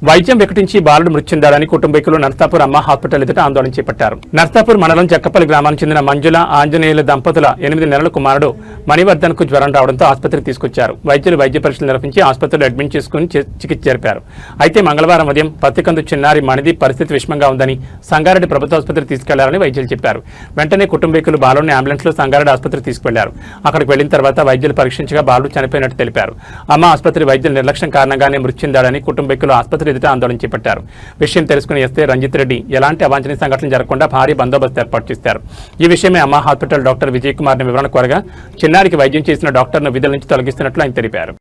వైద్యం వికటించి బాలుడు మృతి చెందాడని కుటుంబీకులు నర్సాపూర్ అమ్మ హాస్పిటల్ ఎదుట ఆందోళన చేపట్టారు. నర్సాపూర్ మండలం జక్కపల్లి గ్రామానికి చెందిన మంజుల ఆంజనేయుల దంపతుల 8 నెలల కుమారుడు మణివర్ధన్ కు జ్వరం రావడంతో ఆసుపత్రికి తీసుకొచ్చారు. వైద్యులు వైద్య పరీక్షలు నిర్వహించి ఆసుపత్రిలో అడ్మిట్ చేసుకుని చికిత్స జరిపారు. అయితే మంగళవారం ఉదయం పత్తికందు చిన్నారి మణిది పరిస్థితి విషమంగా ఉందని సంగారెడ్డి ప్రభుత్వ ఆసుపత్రికి తీసుకెళ్లారని వైద్యులు చెప్పారు. వెంటనే కుటుంబీకులు బాలుడిని అంబులెన్స్ లో సంగారెడ్డి ఆసుపత్రికి తీసుకెళ్లారు. అక్కడికి వెళ్లిన తర్వాత వైద్యులు పరీక్షించగా బాలుడు చనిపోయినట్టు తెలిపారు. అమ్మ ఆసుపత్రి వైద్యుల నిర్లక్ష్యం కారణంగానే మృతి చెందాడని కుటుంబీకులు ఆసుపత్రి ఎదుట ఆందోళన చేపట్టారు. విషయం తెలుసుకుని ఎస్ఐ రంజిత్ రెడ్డి ఎలాంటి అవాంఛనీయ సంఘటనలు జరగకుండా భారీ బందోబస్తు ఏర్పాటు చేశారు. ఈ విషయమే అమ్మ హాస్పిటల్ డాక్టర్ విజయ్ కుమార్ ని వివరణ కోరగా చిన్నారికి వైద్యం చేసిన డాక్టర్ను విధుల నుంచి తొలగిస్తున్నట్లు ఆయన తెలిపారు.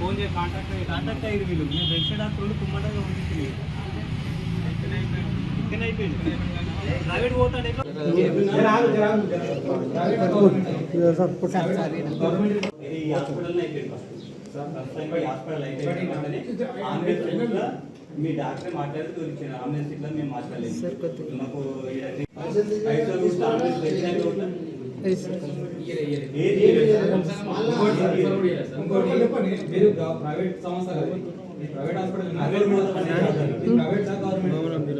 ఫోన్ చేసి కాంటాక్ట్ అయ్యి వీళ్ళు నేను బెస్ట్ డాక్టర్ కుమ్మటగా ఉంది అయిపోయింది ప్రైవేట్ పోతాడు హాస్పిటల్ అయిపోయింది మీ డాక్టర్ మాట్లాడి తోలిచ్చాను అంబులెన్స్ ఇట్లా మేము మాట్లాడలేదు మాకు మీరు ప్రైవేట్ సంస్థ ప్రైవేట్ హాస్పిటల్ ప్రైవేట్ గవర్నమెంట్